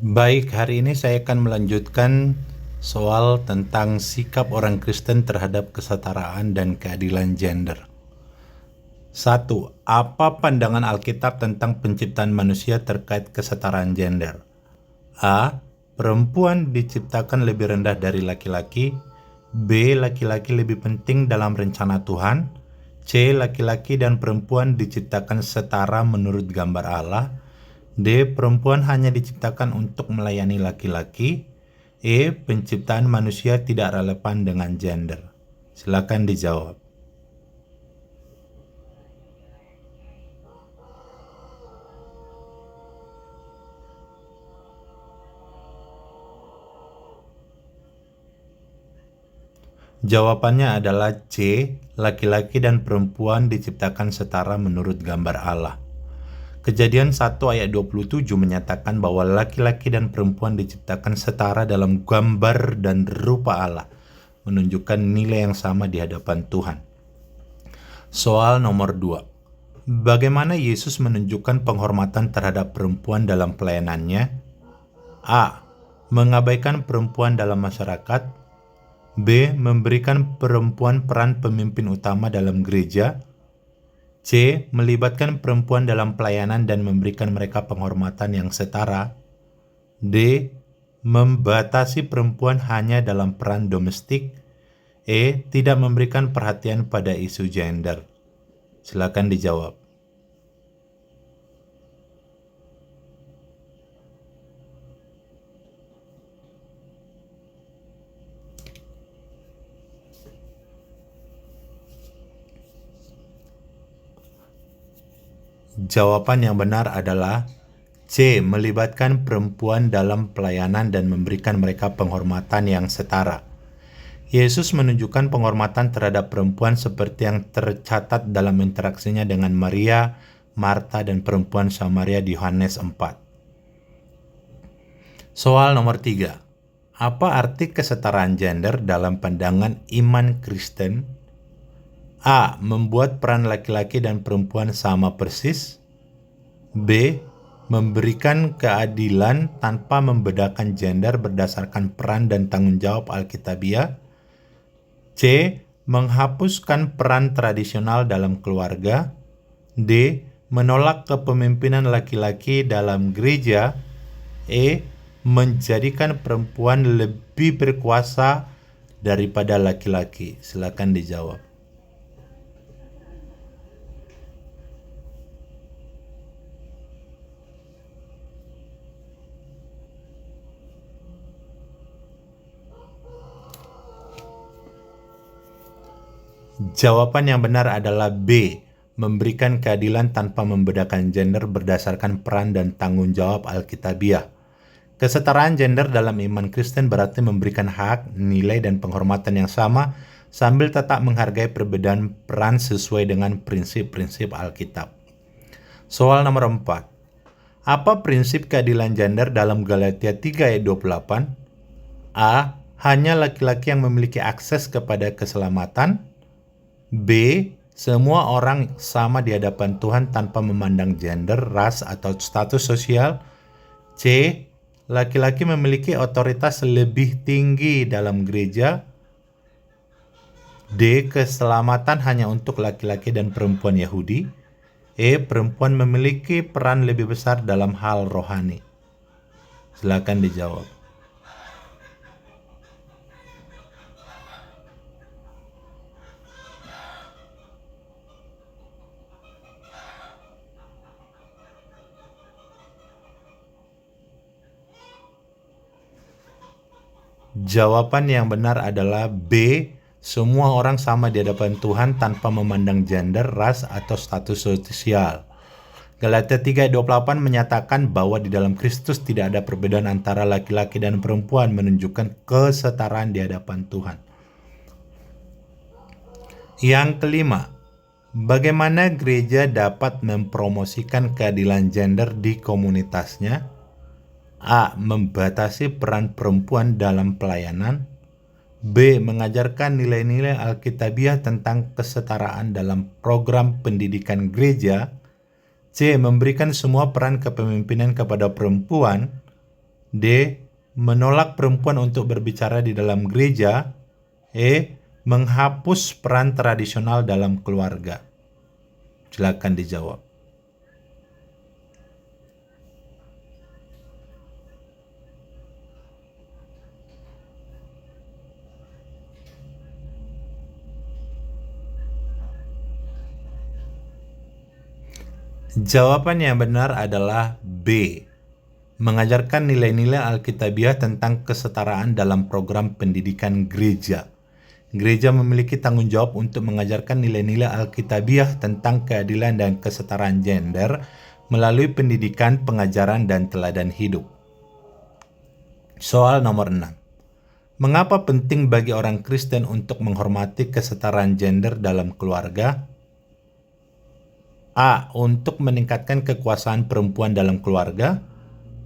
Baik, hari ini saya akan melanjutkan soal tentang sikap orang Kristen terhadap kesetaraan dan keadilan gender. 1. Apa pandangan Alkitab tentang penciptaan manusia terkait kesetaraan gender? A. Perempuan diciptakan lebih rendah dari laki-laki. B. Laki-laki lebih penting dalam rencana Tuhan. C. Laki-laki dan perempuan diciptakan setara menurut gambar Allah. D. Perempuan hanya diciptakan untuk melayani laki-laki. E. Penciptaan manusia tidak relevan dengan gender. Silakan dijawab. Jawabannya adalah C. Laki-laki dan perempuan diciptakan setara menurut gambar Allah. Kejadian 1 ayat 27 menyatakan bahwa laki-laki dan perempuan diciptakan setara dalam gambar dan rupa Allah, menunjukkan nilai yang sama di hadapan Tuhan. Soal nomor 2. Bagaimana Yesus menunjukkan penghormatan terhadap perempuan dalam pelayanannya? A. Mengabaikan perempuan dalam masyarakat. B. Memberikan perempuan peran pemimpin utama dalam gereja. C. Melibatkan perempuan dalam pelayanan dan memberikan mereka penghormatan yang setara. D. Membatasi perempuan hanya dalam peran domestik. E. Tidak memberikan perhatian pada isu gender. Silakan dijawab. Jawaban yang benar adalah C. Melibatkan perempuan dalam pelayanan dan memberikan mereka penghormatan yang setara. Yesus menunjukkan penghormatan terhadap perempuan seperti yang tercatat dalam interaksinya dengan Maria, Marta, dan perempuan Samaria di Yohanes 4. Soal nomor 3. Apa arti kesetaraan gender dalam pandangan iman Kristen? A. Membuat peran laki-laki dan perempuan sama persis. B. Memberikan keadilan tanpa membedakan gender berdasarkan peran dan tanggung jawab Alkitabiah. C. Menghapuskan peran tradisional dalam keluarga. D. Menolak kepemimpinan laki-laki dalam gereja. E. Menjadikan perempuan lebih berkuasa daripada laki-laki. Silakan dijawab. Jawaban yang benar adalah B. Memberikan keadilan tanpa membedakan gender berdasarkan peran dan tanggung jawab Alkitabiah. Kesetaraan gender dalam iman Kristen berarti memberikan hak, nilai, dan penghormatan yang sama sambil tetap menghargai perbedaan peran sesuai dengan prinsip-prinsip Alkitab. Soal nomor 4. Apa prinsip keadilan gender dalam Galatia 3 ayat 28? A. Hanya laki-laki yang memiliki akses kepada keselamatan. B. Semua orang sama di hadapan Tuhan tanpa memandang gender, ras, atau status sosial. C. Laki-laki memiliki otoritas lebih tinggi dalam gereja. D. Keselamatan hanya untuk laki-laki dan perempuan Yahudi. E. Perempuan memiliki peran lebih besar dalam hal rohani. Silakan dijawab. Jawaban yang benar adalah B. Semua orang sama di hadapan Tuhan tanpa memandang gender, ras, atau status sosial. Galatia 3 ayat 28 menyatakan bahwa di dalam Kristus tidak ada perbedaan antara laki-laki dan perempuan, menunjukkan kesetaraan di hadapan Tuhan. Yang kelima, bagaimana gereja dapat mempromosikan keadilan gender di komunitasnya? A. Membatasi peran perempuan dalam pelayanan. B. Mengajarkan nilai-nilai Alkitabiah tentang kesetaraan dalam program pendidikan gereja. C. Memberikan semua peran kepemimpinan kepada perempuan. D. Menolak perempuan untuk berbicara di dalam gereja. E. Menghapus peran tradisional dalam keluarga. Silakan dijawab. Jawaban yang benar adalah B. Mengajarkan nilai-nilai Alkitabiah tentang kesetaraan dalam program pendidikan gereja. Gereja memiliki tanggung jawab untuk mengajarkan nilai-nilai Alkitabiah tentang keadilan dan kesetaraan gender melalui pendidikan, pengajaran, dan teladan hidup. Soal nomor 6. Mengapa penting bagi orang Kristen untuk menghormati kesetaraan gender dalam keluarga? A. Untuk meningkatkan kekuasaan perempuan dalam keluarga.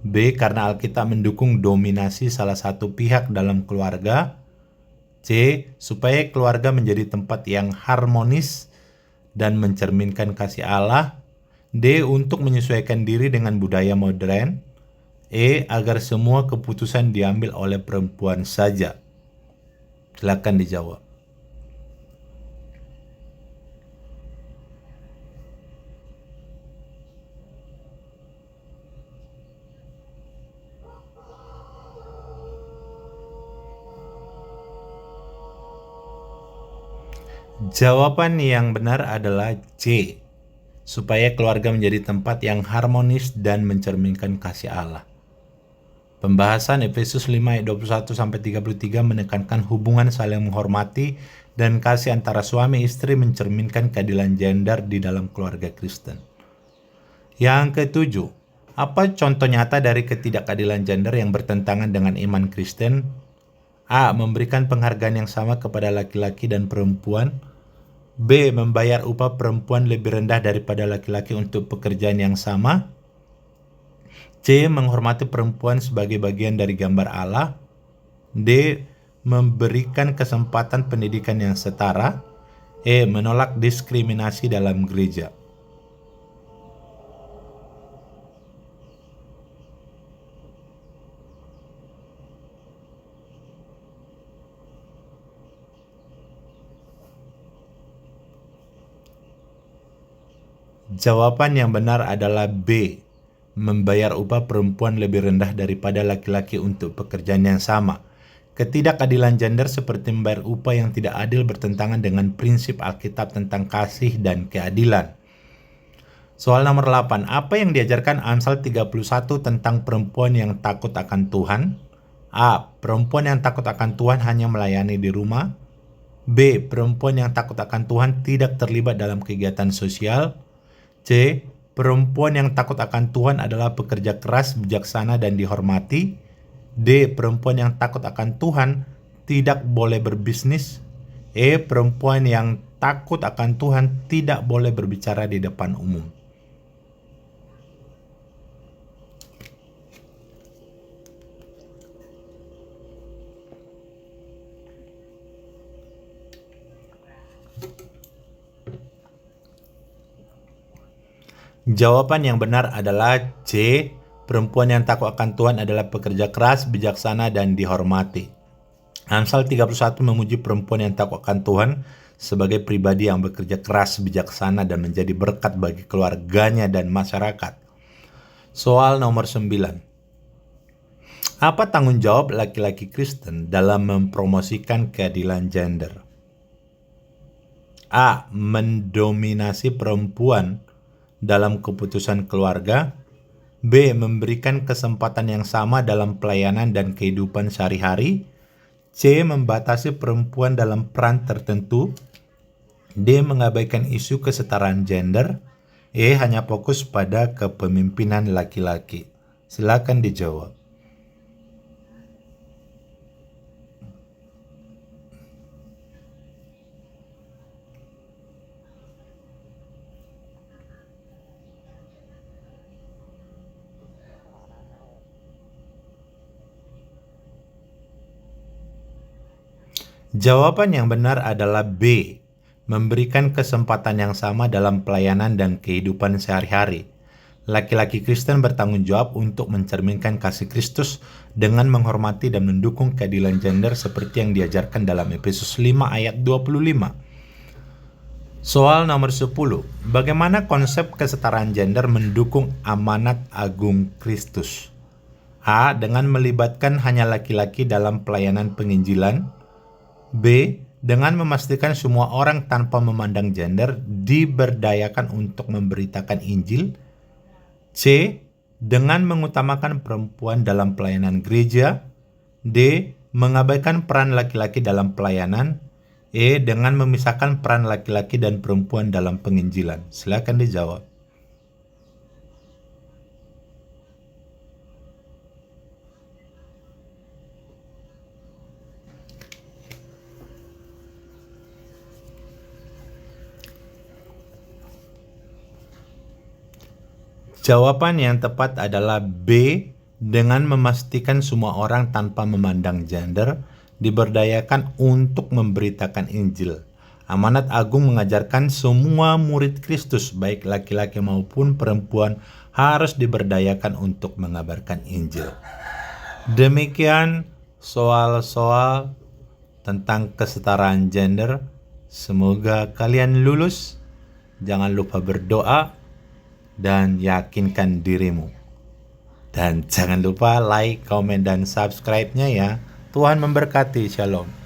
B. Karena Alkitab mendukung dominasi salah satu pihak dalam keluarga. C. Supaya keluarga menjadi tempat yang harmonis dan mencerminkan kasih Allah. D. Untuk menyesuaikan diri dengan budaya modern. E. Agar semua keputusan diambil oleh perempuan saja. Silakan dijawab. Jawaban yang benar adalah C. Supaya keluarga menjadi tempat yang harmonis dan mencerminkan kasih Allah. Pembahasan Efesus 5 ayat 21-33 menekankan hubungan saling menghormati dan kasih antara suami istri mencerminkan keadilan gender di dalam keluarga Kristen. Yang ketujuh, apa contoh nyata dari ketidakadilan gender yang bertentangan dengan iman Kristen? A. Memberikan penghargaan yang sama kepada laki-laki dan perempuan. B. Membayar upah perempuan lebih rendah daripada laki-laki untuk pekerjaan yang sama. C. Menghormati perempuan sebagai bagian dari gambar Allah. D. Memberikan kesempatan pendidikan yang setara. E. Menolak diskriminasi dalam gereja. Jawaban yang benar adalah B. Membayar upah perempuan lebih rendah daripada laki-laki untuk pekerjaan yang sama. Ketidakadilan gender seperti membayar upah yang tidak adil bertentangan dengan prinsip Alkitab tentang kasih dan keadilan. Soal nomor 8. Apa yang diajarkan Amsal 31 tentang perempuan yang takut akan Tuhan? A. Perempuan yang takut akan Tuhan hanya melayani di rumah. B. Perempuan yang takut akan Tuhan tidak terlibat dalam kegiatan sosial. C. Perempuan yang takut akan Tuhan adalah pekerja keras, bijaksana, dan dihormati. D. Perempuan yang takut akan Tuhan tidak boleh berbisnis. E. Perempuan yang takut akan Tuhan tidak boleh berbicara di depan umum. Jawaban yang benar adalah C. Perempuan yang takut akan Tuhan adalah pekerja keras, bijaksana, dan dihormati. Amsal 31 memuji perempuan yang takut akan Tuhan sebagai pribadi yang bekerja keras, bijaksana, dan menjadi berkat bagi keluarganya dan masyarakat. Soal nomor 9. Apa tanggung jawab laki-laki Kristen dalam mempromosikan keadilan gender? A. Mendominasi perempuan dalam keputusan keluarga. B. Memberikan kesempatan yang sama dalam pelayanan dan kehidupan sehari-hari. C. Membatasi perempuan dalam peran tertentu. D. Mengabaikan isu kesetaraan gender. E. Hanya fokus pada kepemimpinan laki-laki. Silakan dijawab. Jawaban yang benar adalah B. Memberikan kesempatan yang sama dalam pelayanan dan kehidupan sehari-hari. Laki-laki Kristen bertanggung jawab untuk mencerminkan kasih Kristus dengan menghormati dan mendukung keadilan gender seperti yang diajarkan dalam Efesus 5 ayat 25. Soal nomor 10. Bagaimana konsep kesetaraan gender mendukung amanat agung Kristus? A. Dengan melibatkan hanya laki-laki dalam pelayanan penginjilan. B. Dengan memastikan semua orang tanpa memandang gender diberdayakan untuk memberitakan Injil. C. Dengan mengutamakan perempuan dalam pelayanan gereja. D. Mengabaikan peran laki-laki dalam pelayanan. E. Dengan memisahkan peran laki-laki dan perempuan dalam penginjilan. Silakan dijawab. Jawaban yang tepat adalah B. Dengan memastikan semua orang tanpa memandang gender diberdayakan untuk memberitakan Injil. Amanat agung mengajarkan semua murid Kristus, baik laki-laki maupun perempuan, harus diberdayakan untuk mengabarkan Injil. Demikian soal-soal tentang kesetaraan gender. Semoga kalian lulus. Jangan lupa berdoa dan yakinkan dirimu. Dan jangan lupa like, komen, dan subscribe-nya ya. Tuhan memberkati. Shalom.